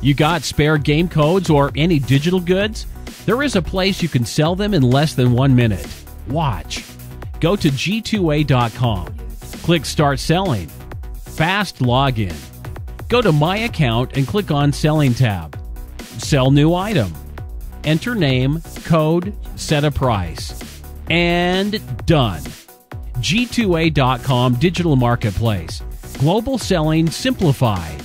You got spare game codes or any digital goods? There is a place you can sell them in less than 1 minute. Watch. Go to G2A.com. Click Start Selling. Fast login. Go to My Account and click on Selling tab. Sell new item. Enter name, code, set a price. And done. G2A.com Digital Marketplace. Global selling simplified.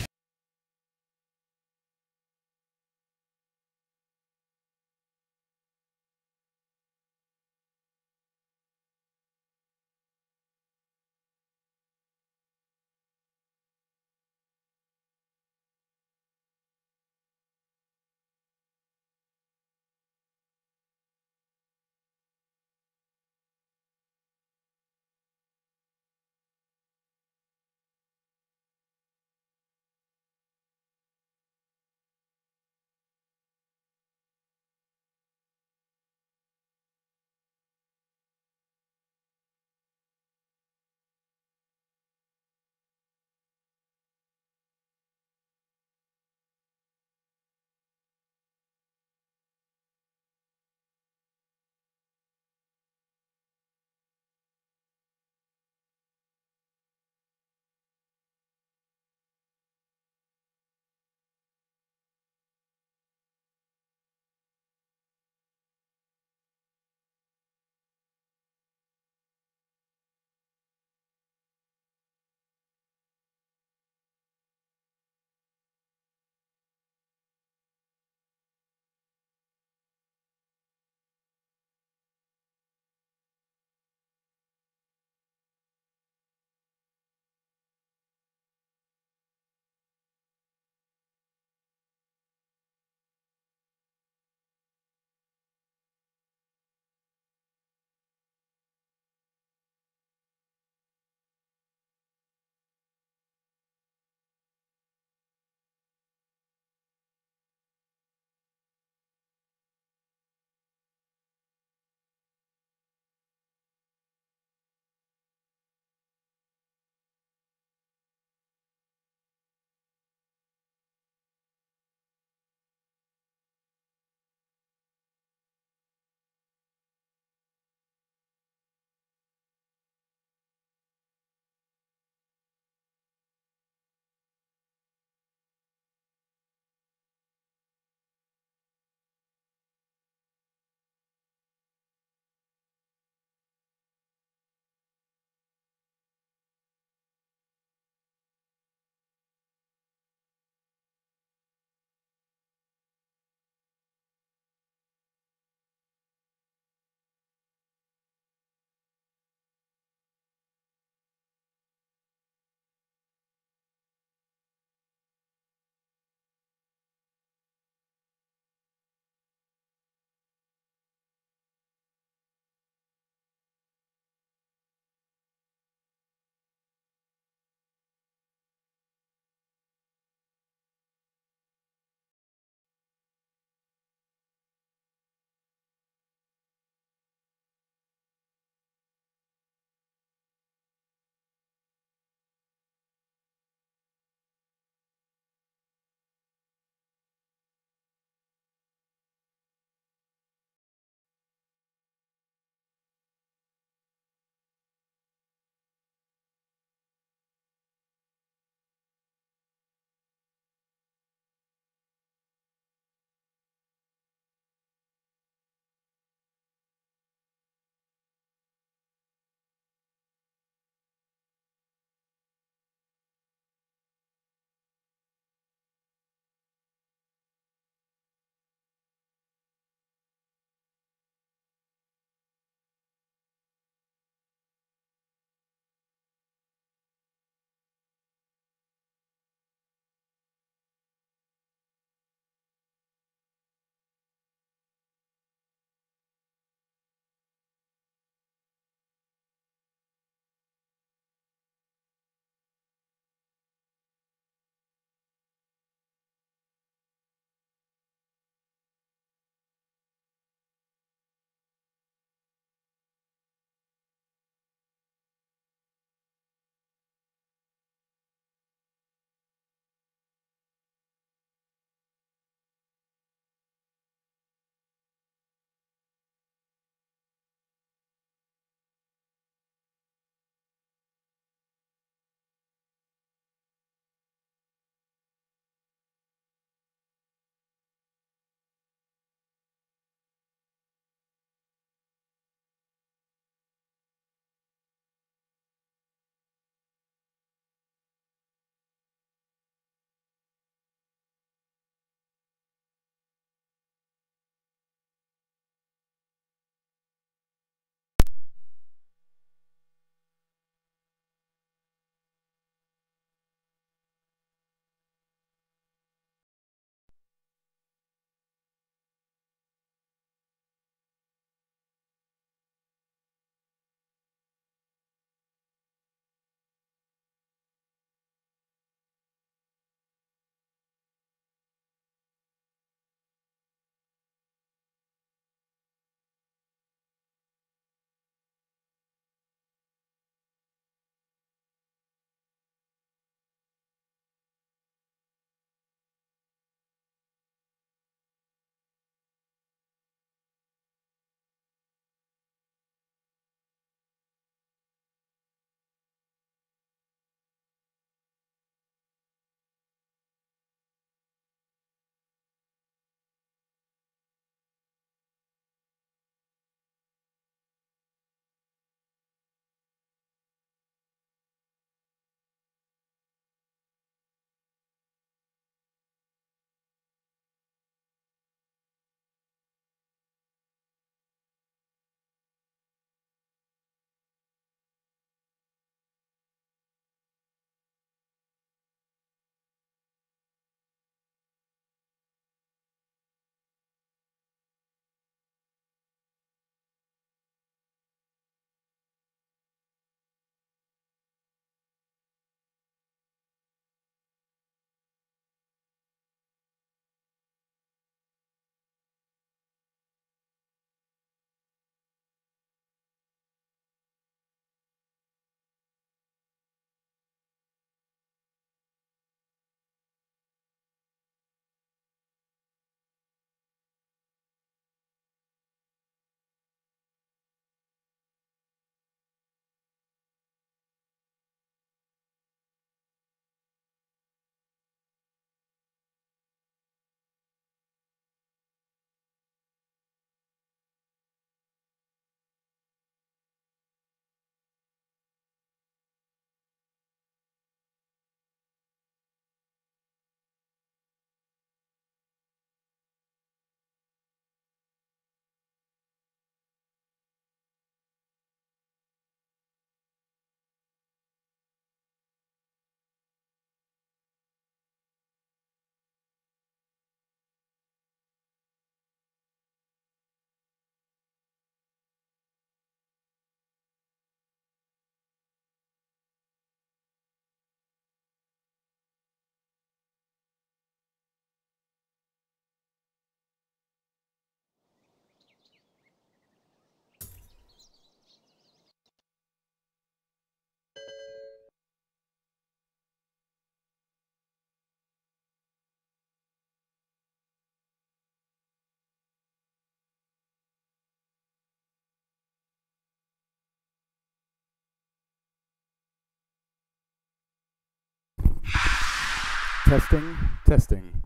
Testing, testing.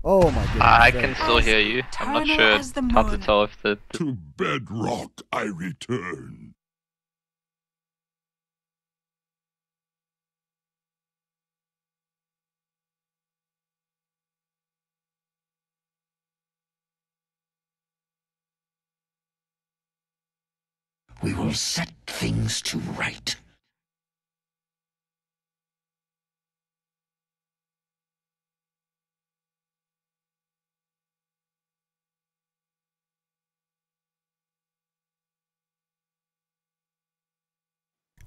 Oh my goodness. I can still hear you. I'm not sure how to tell if the... To bedrock I return. We will set things to right.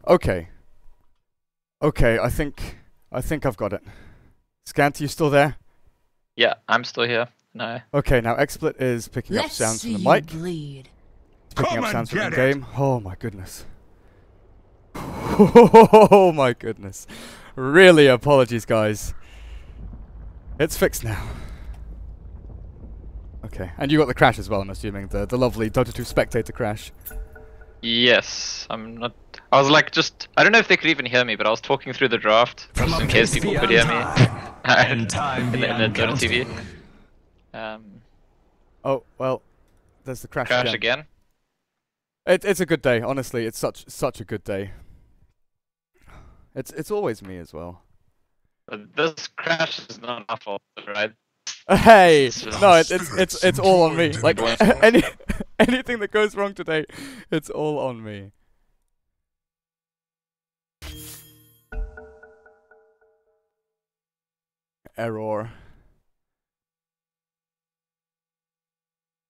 Okay. Okay, I think I've got it. Scant, you still there? Yeah, I'm still here. No. Okay, now XSplit is picking up sounds from the mic. Bleed. It's picking up sounds from the game. Oh my goodness. Oh my goodness. Really, apologies, guys. It's fixed now. Okay, and you got the crash as well, I'm assuming. The lovely Dota 2 spectator crash. Yes, I'm not... I was like I don't know if they could even hear me, but I was talking through the draft, just in case people could hear me. in the Dota TV. Oh, well, there's the crash again. It's a good day, honestly. It's such a good day. It's always me as well. But this crash is not my fault, right? Hey, no, it's all on me. Like anything that goes wrong today, it's all on me. Error.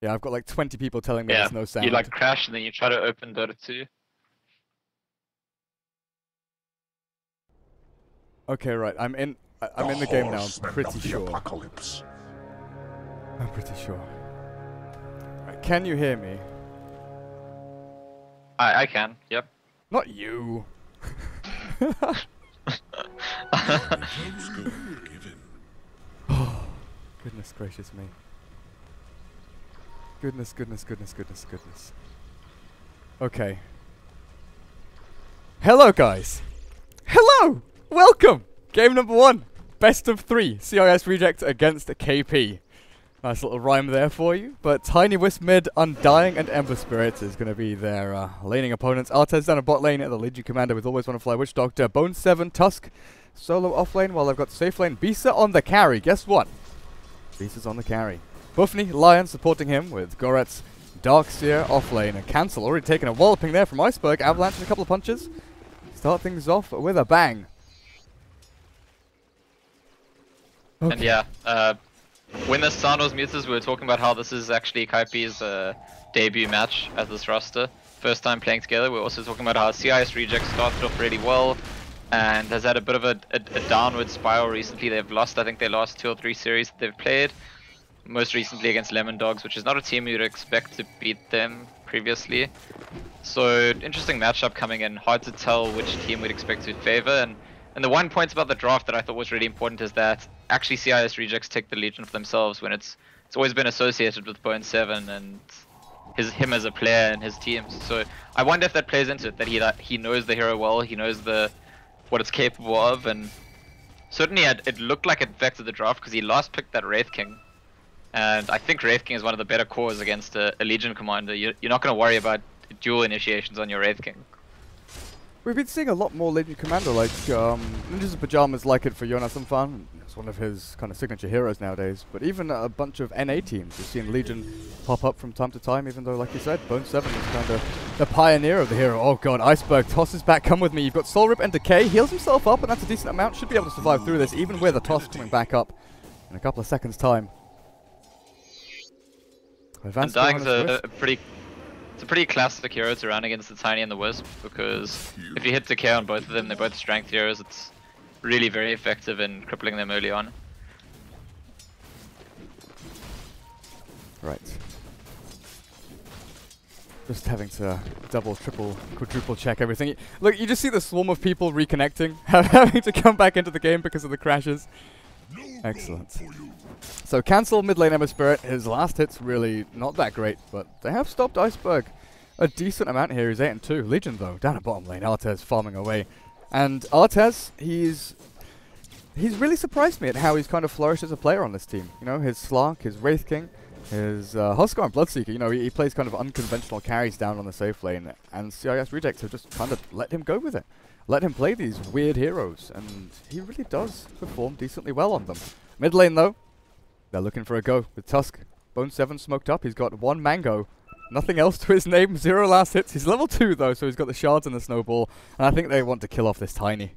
Yeah, I've got like 20 people telling me there's no sound. You like crash and then you try to open Dota 2. Okay, right. I'm in the game now. I'm pretty sure. Apocalypse. I'm pretty sure. Right, can you hear me? I can. Yep. Not you. Oh, goodness gracious me. Goodness. Okay. Hello, guys. Hello. Welcome. Game number 1. Best of 3. CIS Rejects against KP. Nice little rhyme there for you. But Tiny Wisp mid, Undying, and Ember Spirit is going to be their laning opponents. Artez down a bot lane, the Legion Commander with Always Want to Fly Witch Doctor. Bone 7, Tusk, solo off lane, while they've got safe lane. Bisa on the carry. Guess what? Bisa's on the carry. Buffney, Lion supporting him with Goretz, Darkseer off lane. And Cancel already taking a walloping there from Iceberg. Avalanche and a couple of punches. Start things off with a bang. Okay. And yeah, when the sound was muted, we were talking about how this is actually KP's debut match at this roster. First time playing together. We're also talking about how CIS Rejects started off really well and has had a bit of a downward spiral recently. They've lost, I think they lost 2 or 3 series that they've played. Most recently against Lemon Dogs, which is not a team you'd expect to beat them previously. So, interesting matchup coming in. Hard to tell which team we'd expect to favor. And the one point about the draft that I thought was really important is that actually CIS Rejects take the Legion for themselves when it's always been associated with Bone 7 and him as a player and his teams. So I wonder if that plays into it, that he knows the hero well, he knows what it's capable of, and certainly it looked like it affected the draft because he last picked that Wraith King. And I think Wraith King is one of the better cores against a Legion commander. You're not going to worry about dual initiations on your Wraith King. We've been seeing a lot more Legion Commander, like Ninjas in Pajamas like it for Jonas and Fan. It's one of his kind of signature heroes nowadays. But even a bunch of NA teams, we've seen Legion pop up from time to time, even though, like you said, Bone 7 is kind of the pioneer of the hero. Oh god, Iceberg tosses back, come with me. You've got Soul Rip and Decay, heals himself up, and that's a decent amount. Should be able to survive through this, even with a toss coming back up in a couple of seconds' time. Undying's a pretty classic hero to run against the Tiny and the Wisp, because if you hit Decay on both of them, they're both strength heroes. It's really very effective in crippling them early on. Right. Just having to double, triple, quadruple check everything. Look, you just see the swarm of people reconnecting, having to come back into the game because of the crashes. Excellent. So Cancel mid lane Ember Spirit. His last hit's really not that great, but they have stopped Iceberg a decent amount here. He's 8-2. Legion though, down at bottom lane. Artez farming away. And Artez, he's he's really surprised me at how he's kind of flourished as a player on this team. You know, his Slark, his Wraith King, his Huskar and Bloodseeker. You know, he plays kind of unconventional carries down on the safe lane, and CIS Rejects have just kind of let him go with it. Let him play these weird heroes, and he really does perform decently well on them. Mid lane, though, they're looking for a go with Tusk. Bone 7 smoked up. He's got 1 mango. Nothing else to his name. 0 last hits. He's level 2, though, so he's got the shards and the snowball. And I think they want to kill off this Tiny.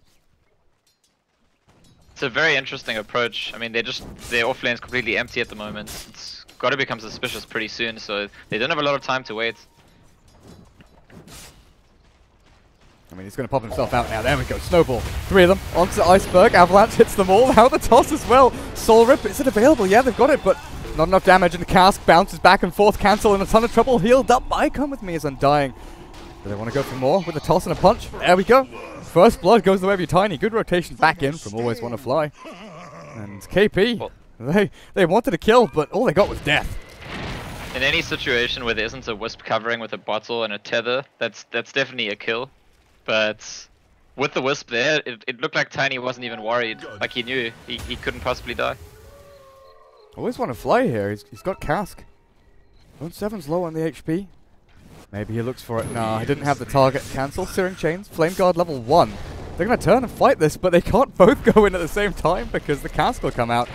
It's a very interesting approach. I mean, their offlane's completely empty at the moment. It's got to become suspicious pretty soon, so they don't have a lot of time to wait. I mean, he's going to pop himself out now. There we go. Snowball. 3 of them. Onto Iceberg. Avalanche hits them all. Now the toss as well. Soul Rip. Is it available? Yeah, they've got it, but not enough damage. And the Cask bounces back and forth. Cancel in a ton of trouble. Healed up by Come With Me is Undying. Do they want to go for more with a toss and a punch? There we go. First blood goes the way of your Tiny. Good rotation back in from Always Want to Fly. And KP, they wanted to kill, but all they got was death. In any situation where there isn't a Wisp covering with a bottle and a tether, that's definitely a kill. But with the Wisp there, it looked like Tiny wasn't even worried. Like he knew he couldn't possibly die. Always Want to Fly here. He's got Cask. Bone 7's low on the HP. Maybe he looks for it. No, he didn't have the target. Cancel. Searing Chains. Flame Guard level 1. They're going to turn and fight this, but they can't both go in at the same time because the Cask will come out.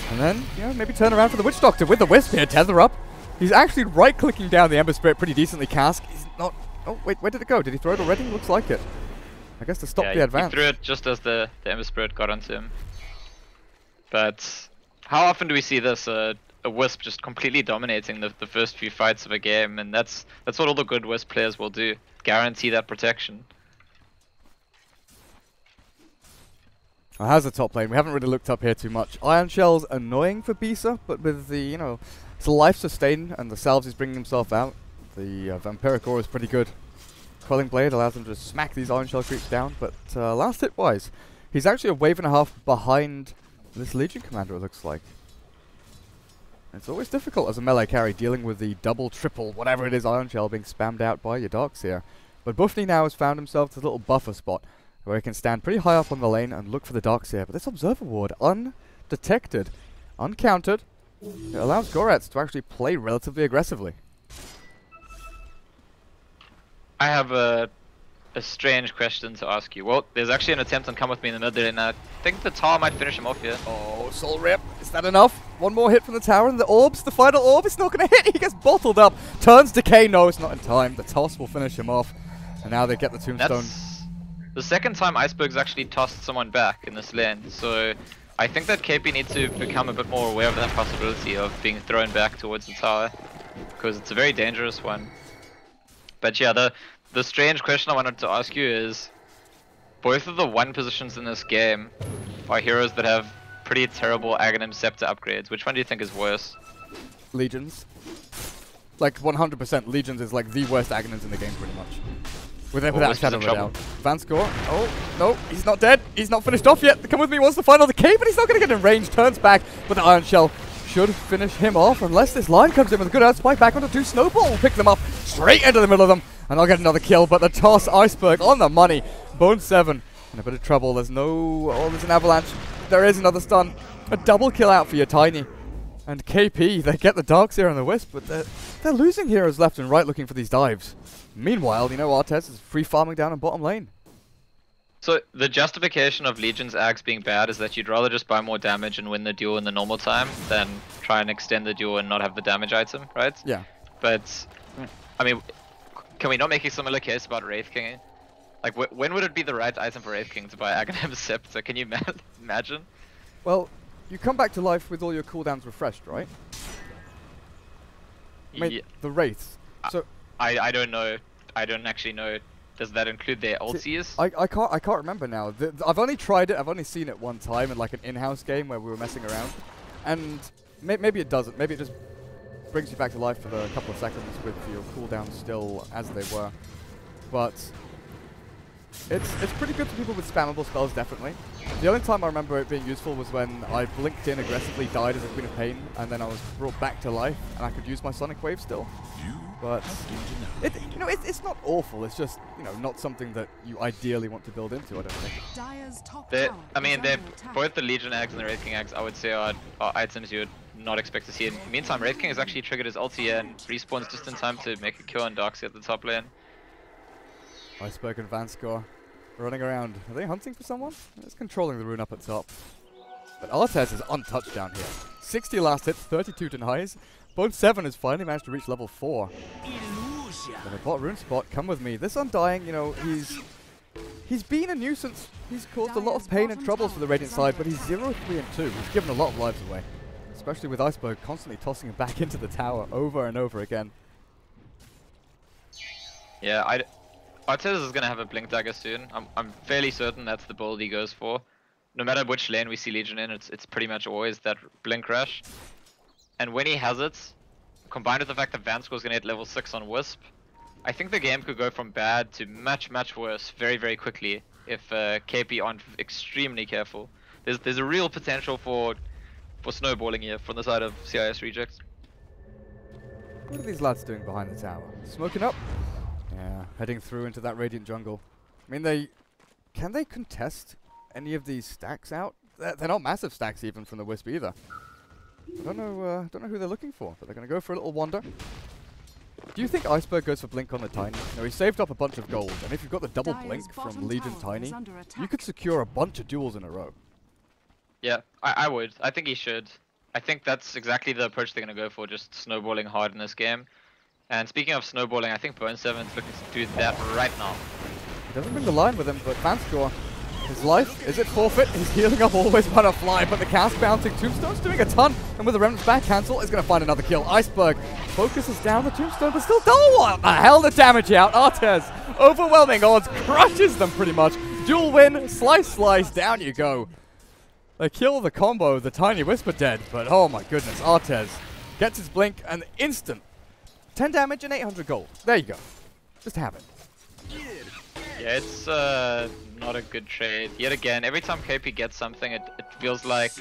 And then, you know, maybe turn around for the Witch Doctor with the Wisp here. Tether up. He's actually right-clicking down the Ember Spirit pretty decently. Cask. He's not... Oh, wait, where did it go? Did he throw it already? Looks like it. I guess to stop the advance. He threw it just as the Ember Spirit got onto him. But how often do we see this? A Wisp just completely dominating the first few fights of a game, and that's what all the good Wisp players will do. Guarantee that protection. Well, how's the top lane? We haven't really looked up here too much. Iron Shell's annoying for Bisa, but with the, you know, it's a life sustain and the salves he's bringing himself out. The Vampiric Aura is pretty good. Quelling Blade allows him to smack these Iron Shell creeps down, but last hit wise, he's actually a wave and a half behind this Legion Commander, it looks like. It's always difficult as a melee carry dealing with the double, triple, whatever it is Iron Shell being spammed out by your Darks here. But Buffney now has found himself to a little buffer spot where he can stand pretty high up on the lane and look for the Darks here. But this Observer Ward, undetected, uncountered, it allows Goretz to actually play relatively aggressively. I have a strange question to ask you. Well, there's actually an attempt on Come With Me in the middle, and I think the tower might finish him off here. Oh, Soul Rip. Is that enough? One more hit from the tower, and the orbs, the final orb, it's not going to hit. He gets bottled up. Turns Decay. No, it's not in time. The toss will finish him off. And now they get the tombstone. That's the second time Iceberg's actually tossed someone back in this lane. So I think that KP needs to become a bit more aware of that possibility of being thrown back towards the tower, because it's a very dangerous one. But yeah, the strange question I wanted to ask you is, both of the 1 positions in this game are heroes that have pretty terrible Aghanim Scepter upgrades. Which one do you think is worse? Legions. Like 100%, Legions is like the worst Aghanims in the game pretty much. Without shadow of a doubt. Vanscore. Oh, no, he's not dead. He's not finished off yet. Come With Me wants the final decay, but he's not going to get in range. Turns back, but the Iron Shell should finish him off unless this line comes in with a good earth spike back onto 2 Snowball. Will pick them up straight into the middle of them, and they'll get another kill. But the toss, Iceberg on the money. Bone 7 in a bit of trouble. There's no... Oh, there's an avalanche. There is another stun. A double kill out for your Tiny. And KP, they get the Darks here on the Wisp, but they're losing heroes left and right looking for these dives. Meanwhile, you know, Artez is free farming down in bottom lane. So the justification of Legion's Ags being bad is that you'd rather just buy more damage and win the duel in the normal time than try and extend the duel and not have the damage item, right? Yeah. But, I mean, can we not make a similar case about Wraith King? Like, when would it be the right item for Wraith King to buy Aghanim Scepter? Can you imagine? Well, you come back to life with all your cooldowns refreshed, right? I mean, the Wraiths. So I don't know. I don't actually know. Does that include their ulties? I can't remember now. I've only tried it. I've only seen it one time in like an in-house game where we were messing around, and maybe it doesn't. Maybe it just brings you back to life for a couple of seconds with your cooldowns still as they were. But it's pretty good for people with spammable spells, definitely. The only time I remember it being useful was when I blinked in aggressively, died as a Queen of Pain, and then I was brought back to life, and I could use my Sonic Wave still. But it's not awful. It's just not something that you ideally want to build into. I don't think. I mean, both the Legion Ags and the Wraith King Ags, I would say, are items you would not expect to see. In the meantime, Wraith King has actually triggered his ulti and respawns just in time to make a kill on Darkseid at the top lane. Iceberg and Vanscore running around. Are they hunting for someone? It's controlling the rune up at top. But Artez is untouched down here. 60 last hits, 32 denies. Bone 7 has finally managed to reach level 4. And a bot rune spot, come with me. This Undying, he's been a nuisance. He's caused a lot of pain and troubles for the Radiant side, but he's 0, 3, and 2. He's given a lot of lives away. Especially with Iceberg constantly tossing him back into the tower over and over again. Yeah, Artez is going to have a Blink Dagger soon. I'm fairly certain that's the build he goes for. No matter which lane we see Legion in, it's pretty much always that Blink Rush. And when he has it, combined with the fact that Vanscore is going to hit level 6 on Wisp, I think the game could go from bad to much, much worse very, very quickly if KP aren't extremely careful. There's a real potential for snowballing here from the side of CIS Rejects. What are these lads doing behind the tower? Smoking up? Yeah, heading through into that Radiant jungle. I mean, can they contest any of these stacks out? They're not massive stacks even from the Wisp either. I don't know who they're looking for, but they're going to go for a little wander. Do you think Iceberg goes for Blink on the Tiny? He saved up a bunch of gold, and if you've got the double Blink from Legion Tiny, you could secure a bunch of duels in a row. Yeah, I would. I think he should. I think that's exactly the approach they're going to go for, just snowballing hard in this game. And speaking of snowballing, I think Bone 7 is looking to do that right now. He doesn't bring the line with him, but Vanscore, his life, is it forfeit? He's healing up always by a fly, but the cast bouncing Tombstone's doing a ton, and with the Remnant's back cancel, is going to find another kill. Iceberg focuses down the Tombstone, but still, oh, what the hell, the damage out. Artez, overwhelming odds, crushes them pretty much. Dual win, slice, down you go. They kill the combo, the Tiny Whisper dead, but oh my goodness, Artez gets his blink, and instant 10 damage and 800 gold. There you go. Just have it. Yeah, it's not a good trade. Yet again, every time KP gets something, it feels like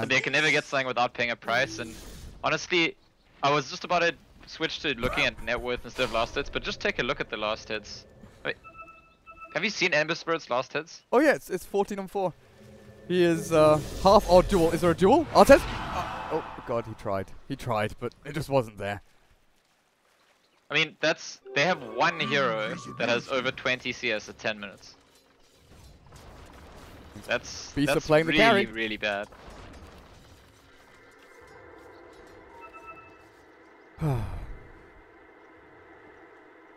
they can never get something without paying a price. And honestly, I was just about to switch to looking at net worth instead of last hits, but just take a look at the last hits. Wait, have you seen Ember Spirit's last hits? Oh yeah, it's 14 on 4. He is half odd duel. Is there a duel? Artez? Oh god, he tried, but it just wasn't there. I mean, they have one hero that has over 20 CS at 10 minutes. That's playing the carry. Really bad. Well,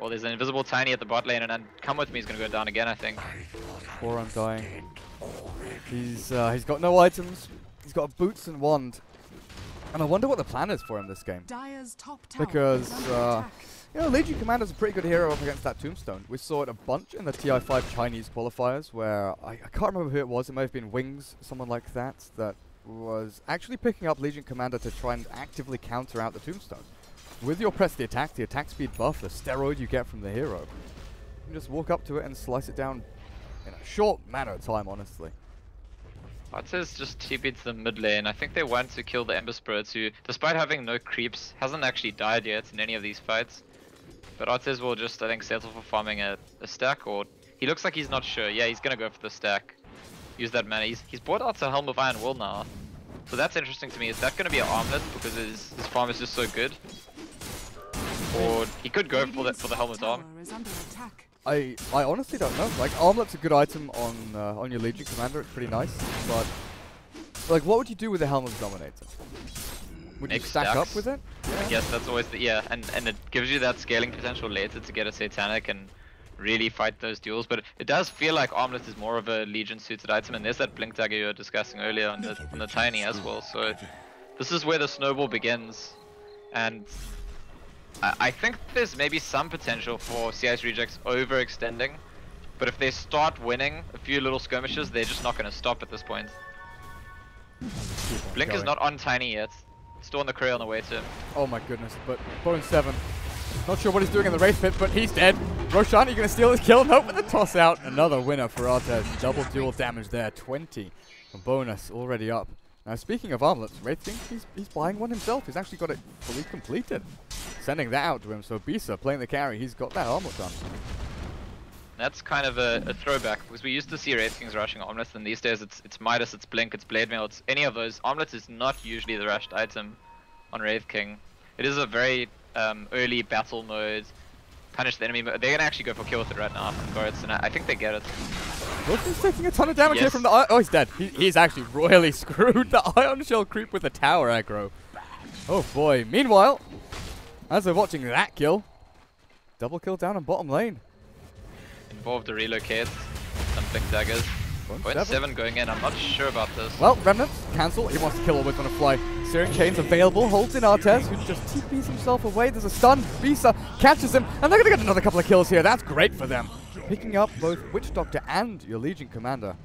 there's an invisible Tiny at the bot lane, and then Come With Me is going to go down again, I think. Poor Undying. He's got no items. He's got boots and wand. And I wonder what the plan is for him this game. Because, Legion Commander's a pretty good hero up against that Tombstone. We saw it a bunch in the TI5 Chinese qualifiers where, I can't remember who it was, it may have been Wings, someone like that was actually picking up Legion Commander to try and actively counter out the Tombstone. With your press the attack speed buff, the steroid you get from the hero, you can just walk up to it and slice it down in a short matter of time, honestly. Artez just TP'd to the mid lane. I think they want to kill the Ember Spirits, who, despite having no creeps, hasn't actually died yet in any of these fights. But Artez will just, I think, settle for farming a stack, or he looks like he's not sure. Yeah, he's gonna go for the stack. Use that mana. He's bought out a Helm of Iron Will now. So that's interesting to me. Is that gonna be an armlet because his farm is just so good? Or he could go for the Helm of Dawn. I honestly don't know. Like, Armlet's a good item on your Legion Commander, it's pretty nice, but like, what would you do with the Helm of Dominator? Would you stack up with it? Yeah. I guess that's always the, and it gives you that scaling potential later to get a Satanic and really fight those duels, but it does feel like Armlet is more of a Legion suited item, and there's that Blink Dagger you were discussing earlier on the Tiny as well, so this is where the snowball begins, and I think there's maybe some potential for CIS Rejects overextending, but if they start winning a few little skirmishes, they're just not going to stop at this point. Blink is not on Tiny yet. Still on the Courier on the way to him. Oh my goodness, but Bone 7. Not sure what he's doing in the Wraith Pit, but he's dead. Roshan, you going to steal his kill? Nope, with the toss out. Another winner for Artez. Double dual damage there. 20. A bonus already up. Now, speaking of armlets, Wraith King, he's buying one himself. He's actually got it fully completed. sending that out to him. So Bisa playing the carry, he's got that armlet done. That's kind of a throwback, because we used to see Wraith Kings rushing armlets, and these days it's Midas, it's Blink, it's Blade Mail, it's any of those. Armlets is not usually the rushed item on Wraith King. It is a very early battle mode, punish the enemy mode. They're gonna actually go for kill with it right now from Goretz, and I think they get it. Wilson's taking a ton of damage here from the iron. Oh, he's dead. He's actually royally screwed. The Ion Shell creep with the tower aggro. Oh boy. Meanwhile, as we're watching that kill, double kill down on bottom lane. Involved to relocate, some Blink Daggers. Point 7 going in, I'm not sure about this. Well, Remnant, cancel. He wants to kill always on a fly. Searing Chains available, holds in Artez, who just TPs himself away. There's a stun. Bisa catches him, and they're going to get another couple of kills here. That's great for them. Picking up both Witch Doctor and your Legion Commander.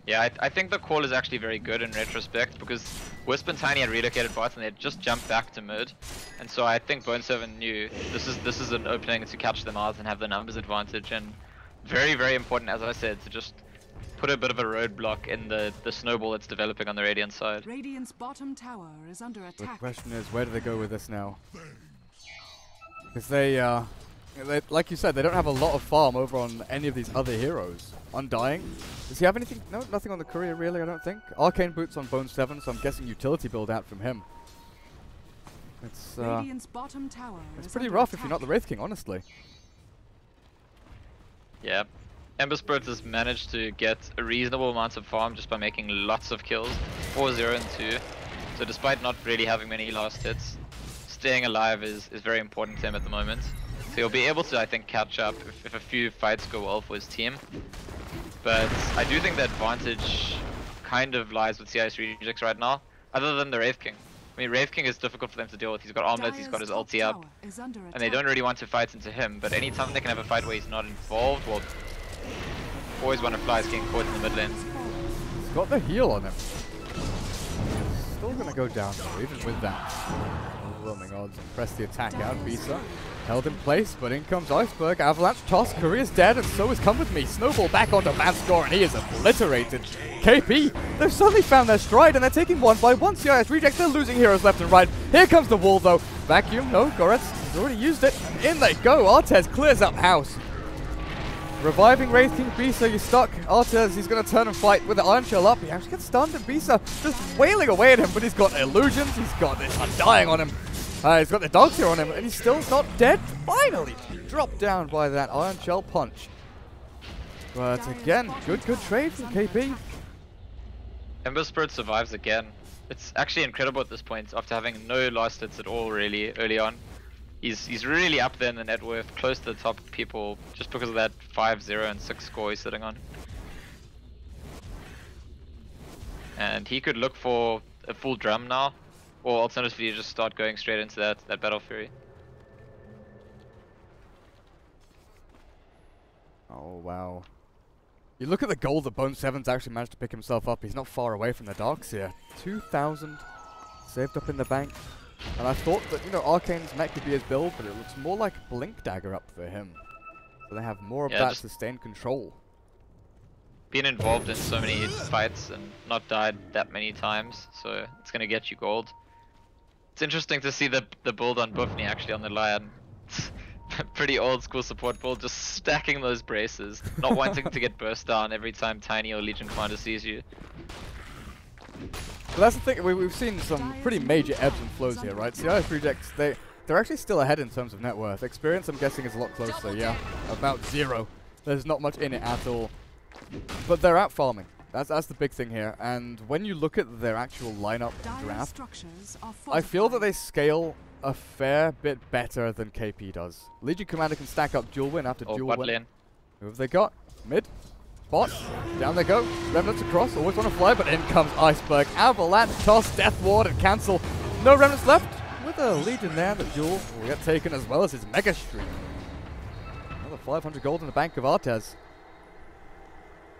Yeah, I think the call is actually very good in retrospect, because Wisp and Tiny had relocated bots and they just jumped back to mid. And so I think Bone 7 knew this is an opening to catch them out and have the numbers advantage. And very, very important, as I said, to just put a bit of a roadblock in the snowball that's developing on the Radiant side. Radiant's bottom tower is under attack. The question is, where do they go with this now? Because they, like you said, they don't have a lot of farm over on any of these other heroes. Undying. Does he have anything? No, nothing on the courier really, I don't think. Arcane Boots on Bone 7, so I'm guessing utility build out from him. It's Radiant's bottom tower it's pretty rough if you're not the Wraith King, honestly. Yeah. Ember Spirit has managed to get a reasonable amount of farm just by making lots of kills. 4-0 and 2. So despite not really having many last hits, staying alive is very important to him at the moment. So he'll be able to, I think, catch up if a few fights go well for his team. But I do think the advantage kind of lies with CIS Rejects right now, other than the Wraith King. I mean, Wraith King is difficult for them to deal with. He's got armlets, he's got his ulti up, and they don't really want to fight into him. But anytime they can have a fight where he's not involved, well, always want to fly is getting caught in the mid lane. He's got the heal on him. Still going to go down though, even with that. Overwhelming odds. Press the attack out. Bisa held in place, but in comes Iceberg. Avalanche toss. Korea's dead, and so is Come With Me. Snowball back onto Manscore, and he is obliterated. KP, they've suddenly found their stride, and they're taking one by one. CIS Rejects, they're losing heroes left and right. Here comes the wall, though. Vacuum, no, Goretz has already used it. In they go. Artez clears up house. Reviving Wraith King Bisa, you're stuck. Artez, he's going to turn and fight with the Iron Shell up. He actually gets stunned, and Bisa just wailing away at him, but he's got illusions. He's got this Undying on him. He's got the dogs here on him, and he's still not dead. Finally dropped down by that Iron Shell punch. But again, good trade from KP. Ember Spirit survives again. It's actually incredible at this point, after having no last hits at all really early on. He's really up there in the net worth, close to the top people, just because of that 5-0 and 6 score he's sitting on. And he could look for a full drum now, or alternatively just start going straight into that Battle Fury. Oh wow. You look at the goal that Bone 7's actually managed to pick himself up. He's not far away from the darks here. 2,000 saved up in the bank. And I thought that, you know, Arcane's mech could be his build, but it looks more like Blink Dagger up for him. So they have more of that sustained control. Been involved in so many fights and not died that many times, so it's gonna get you gold. It's interesting to see the build on Buffney actually on the Lion. Pretty old school support build, just stacking those braces, not wanting to get burst down every time Tiny or Legion Commander sees you. But that's the thing, we've seen some pretty major ebbs and flows here, right? CIS Rejects, they're actually still ahead in terms of net worth. Experience, I'm guessing, is a lot closer, yeah. About 0. There's not much in it at all. But they're out farming. That's the big thing here. And when you look at their actual lineup draft, I feel that they scale a fair bit better than KP does. Legion Commander can stack up dual win after dual win. Lane. Who have they got? Mid. Bot. Down they go. Remnants across. Always want to fly, but in comes Iceberg. Avalanche, toss, Death Ward, and cancel. No Remnants left. With a Legion there, the duel will get taken as well as his Mega Stream. Another 500 gold in the bank of Artez.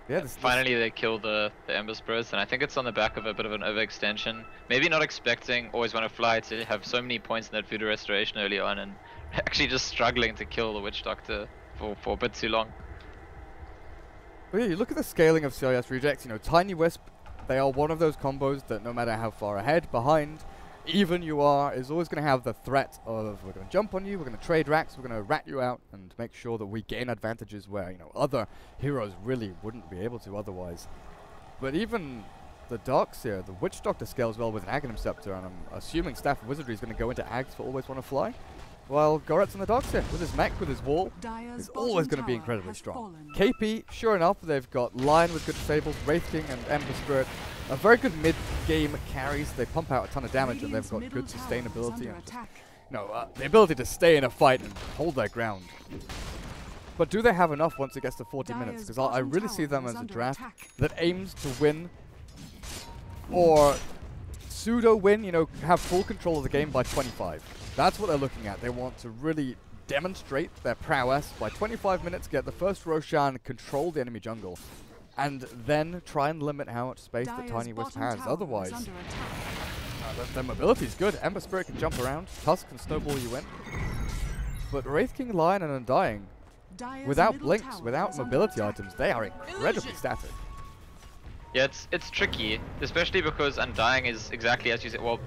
Yeah, finally they kill the Ember Spirits, and I think it's on the back of a bit of an overextension. Maybe not expecting Always Want to Fly to have so many points in that Voodoo Restoration early on, and actually just struggling to kill the Witch Doctor for a bit too long. Well, yeah, you look at the scaling of CIS Rejects, you know, Tiny Wisp, they are one of those combos that no matter how far ahead, behind, even you are, is always going to have the threat of we're going to jump on you, we're going to trade racks, we're going to rat you out, and make sure that we gain advantages where, you know, other heroes really wouldn't be able to otherwise. But even the Darks here, the Witch Doctor scales well with an Aghanim Scepter, and I'm assuming Staff of Wizardry is going to go into Ags for Always Want to Fly. While Goret's on the Darks here, with his mech, with his wall, is always going to be incredibly strong. KP, sure enough, they've got Lion with good Fables, Wraith King and Ember Spirit. A very good mid-game carries. They pump out a ton of damage and they've got good sustainability and the ability to stay in a fight and hold their ground. But do they have enough once it gets to 40 minutes? Because I really see them as a draft that aims to win or pseudo-win, you know, have full control of the game by 25. That's what they're looking at. They want to really demonstrate their prowess by 25 minutes, get the first Roshan, control the enemy jungle, and then try and limit how much space the Tiny Wisp has. Otherwise, their mobility is good. Ember Spirit can jump around, Tusk can snowball you in. But Wraith King, Lion, and Undying, without blinks, without mobility items, they are incredibly static. Yeah, it's tricky, especially because Undying is exactly as you said. Well,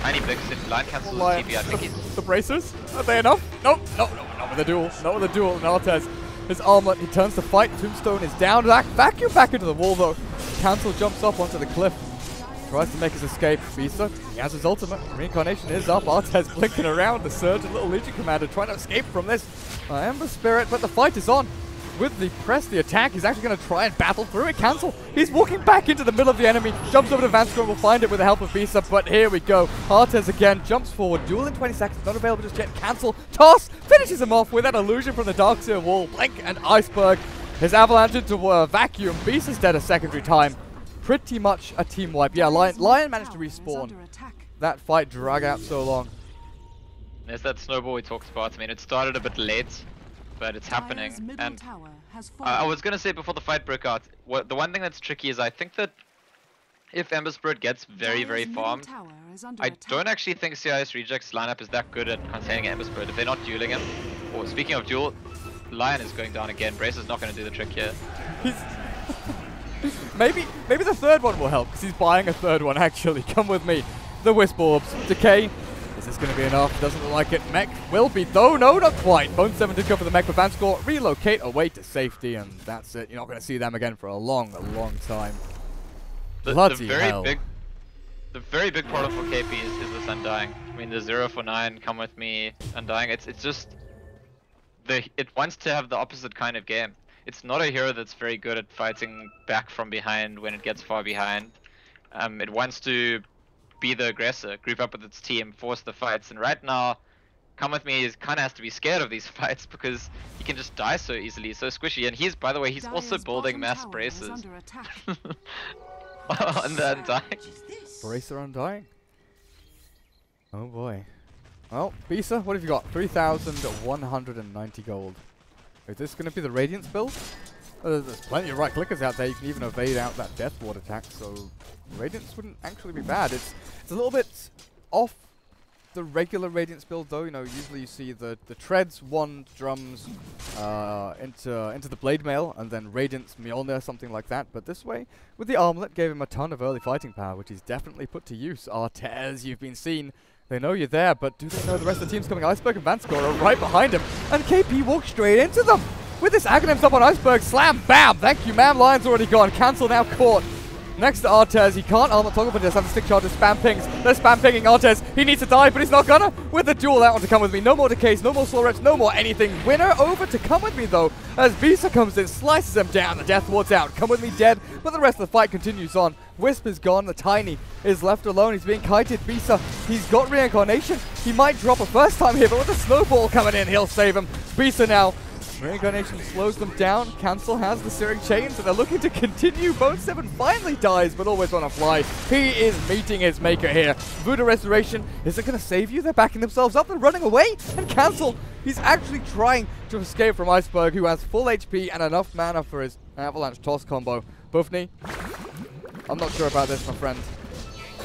Tiny Blinks if Line cancels the TP, I think he's... The bracers? Are they enough? Nope, not with the duel. Not with the duel. Nartez, his armlet, he turns to fight. Tombstone is down. Vacuum back into the wall though. Cancel jumps up onto the cliff. Tries to make his escape. Bisa, he has his ultimate. Reincarnation is up. Artez blinking around. The Surge and Little Legion Commander trying to escape from this. Ember Spirit, but the fight is on. With the press, the attack, he's actually going to try and battle through it. Cancel. He's walking back into the middle of the enemy. Jumps over to Vanscore and will find it with the help of Bisa. But here we go. Artez again jumps forward. Duel in 20 seconds. Not available just yet. Cancel. Toss. Finishes him off with that illusion from the Darkseer wall. Blink and Iceberg. His avalanche into vacuum. Bisa's dead a secondary time. Pretty much a team wipe. Yeah, Lion managed to respawn. That fight drag out so long. There's that snowball we talked about. I mean, it started a bit late, but it's happening. And I was going to say before the fight broke out, the one thing that's tricky is I think that if Ember Spirit gets very, very farmed, I don't actually think CIS Rejects lineup is that good at containing Ember Spirit. If they're not dueling him, or speaking of duel, Lion is going down again. Brace is not going to do the trick here. Maybe the third one will help, because he's buying a third one actually. Come with me. The Wisp Orbs. Decay. Is this going to be enough? Doesn't look like it. Mech will be, though. No, not quite. Bone 7 did go for the mech, but Vanscore relocate away to safety, and that's it. You're not going to see them again for a long time. Bloody hell. The very big problem for KP is this Undying. I mean, the 0 for 9, come with me, Undying. It's just... it wants to have the opposite kind of game. It's not a hero that's very good at fighting back from behind when it gets far behind. It wants to be the aggressor, group up with its team, force the fights, and right now, Come With Me kind of has to be scared of these fights because he can just die so easily, so squishy, and by the way, he's also building mass braces. On the Undying. Bracer Undying? Oh boy. Well, Bisa, what have you got? 3,190 gold. Is this going to be the Radiance build? There's plenty of right clickers out there. You can even evade out that Death Ward attack, so Radiance wouldn't actually be bad. It's a little bit off the regular Radiance build, though. You know, usually you see the treads, wand, drums into the blade mail, and then Radiance, Mjolnir, something like that. But this way, with the armlet, gave him a ton of early fighting power, which he's definitely put to use. Artez, you've been seen. They know you're there, but do they know the rest of the team's coming? Iceberg and Vanscore are right behind him, and KP walks straight into them. With this Aghanim's up on Iceberg, slam, bam, thank you, man. Lion's already gone, cancel now caught. Next to Artez, he can't armor toggle, but he does have the stick charge to spam pings. They're spam pinging Artez, he needs to die, but he's not gonna. With the duel, that one to Come With Me, no more decays, no more slow reps, no more anything. Winner over to Come With Me though, as Bisa comes in, slices him down, the Death Ward's out. Come With Me dead, but the rest of the fight continues on. Wisp is gone, the Tiny is left alone, he's being kited. Bisa, he's got Reincarnation, he might drop a first time here, but with the snowball coming in, he'll save him. Bisa now, Reincarnation slows them down. Cancel has the Searing Chains, and they're looking to continue. Bone 7 finally dies, but always on a fly. He is meeting his maker here. Voodoo Restoration, is it going to save you? They're backing themselves up and running away. And Cancel, he's actually trying to escape from Iceberg, who has full HP and enough mana for his Avalanche Toss combo. Buffney, I'm not sure about this, my friend.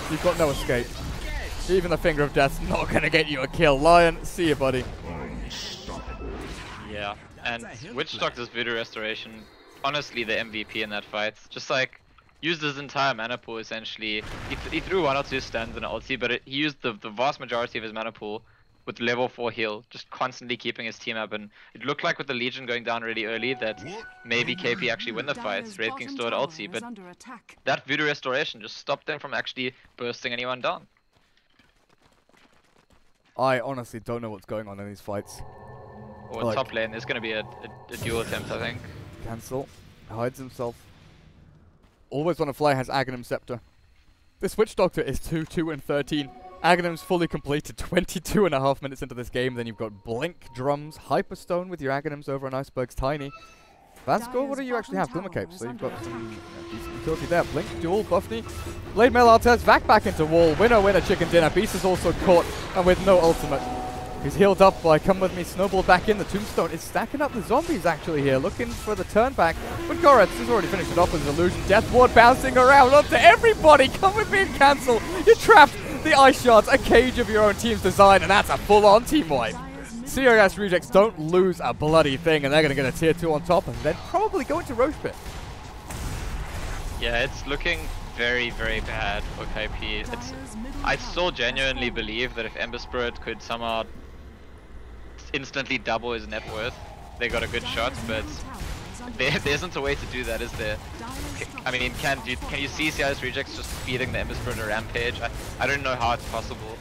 You've got no escape. Even the Finger of Death's not going to get you a kill. Lion, see you, buddy. Yeah. And Witch Doctor's Voodoo Restoration, honestly the MVP in that fight. Just like, used his entire mana pool essentially. He threw 1 or 2 stuns and ulti, but he used the vast majority of his mana pool with level 4 heal, just constantly keeping his team up. And it looked like with the Legion going down really early that maybe KP actually win the fights. Red King stored ulti, but that Voodoo Restoration just stopped them from actually bursting anyone down. I honestly don't know what's going on in these fights. Or Like, top lane, there's going to be a duel attempt, I think. Cancel. Hides himself. Always want to fly has Aghanim Scepter. This Witch Doctor is 2, 2, and 13. Aghanim's fully completed 22.5 minutes into this game. Then you've got Blink, Drums, Hyperstone with your Aghanims over on Iceberg's Tiny. Vansko, what do you actually have? Glimmer Capes. So you've got some decent utility there. Blink, Duel, Buffney. Blade Mail Artez, Vac back into wall. Winner, chicken dinner. Beast is also caught and with no ultimate. He's healed up by Come With Me, Snowball back in. The Tombstone is stacking up the zombies actually here, looking for the turn back. But Goretz has already finished it off with his illusion. Death Ward bouncing around onto everybody. Come With Me and cancel. You're trapped. The Ice Shards, a cage of your own team's design, and that's a full-on team wipe. CIS Rejects don't lose a bloody thing, and they're going to get a tier 2 on top, and then probably go into Roche Pit. Yeah, it's looking very, very bad for KP. I still genuinely believe that if Ember Spirit could somehow instantly double his net worth, they got a good shot, but there isn't a way to do that, is there? I mean, can you see CIS Rejects just feeding the Ember Spirit a rampage? I don't know how it's possible.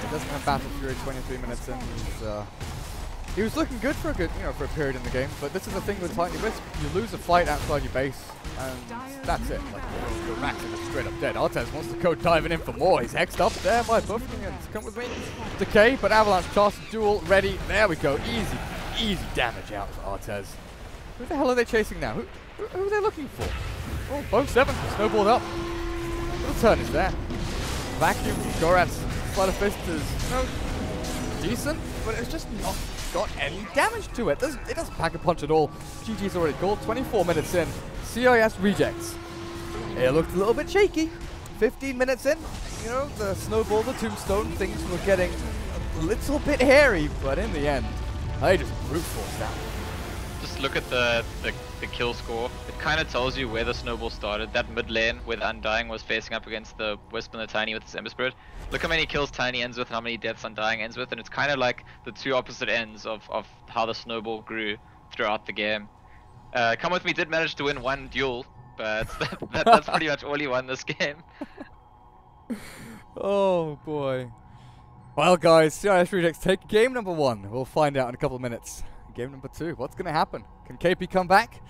He doesn't have Battle Fury 23 minutes in. He was looking good for a period in the game, but this is the thing with Tiny Wisp. You lose a fight outside your base, and that's it. Like, your Maxim is straight up dead. Artez wants to go diving in for more. He's hexed up there by Buffing, and Come With Me. Decay, but Avalanche Charge Duel ready. There we go. Easy damage out for Artez. Who the hell are they chasing now? Who are they looking for? Oh, both 7 snowballed up. Little turn is there. Vacuum, Gorat's Sleight of Fist is, decent, but it's just not got any damage to it. It doesn't pack a punch at all. GG's already called. 24 minutes in. CIS Rejects. It looked a little bit shaky. 15 minutes in, the snowball, the tombstone, things were getting a little bit hairy, but in the end, they just brute forced that. Just look at the kill score. It kind of tells you where the snowball started. That mid lane where the Undying was facing up against the Wisp and the Tiny with his Ember Spirit. Look how many kills Tiny ends with, how many deaths Undying ends with, and it's kind of like the two opposite ends of how the snowball grew throughout the game. Come With Me did manage to win 1 duel, but that's pretty much all he won this game. Oh boy. Well guys, CIS Rejects take game number 1. We'll find out in a couple of minutes. Game number 2, what's going to happen? Can KP come back?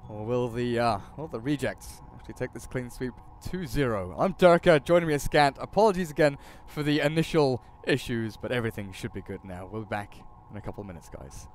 Or will the Rejects actually take this clean sweep 2-0? I'm Durka, joining me as Scant. Apologies again for the initial issues, but everything should be good now. We'll be back in a couple of minutes, guys.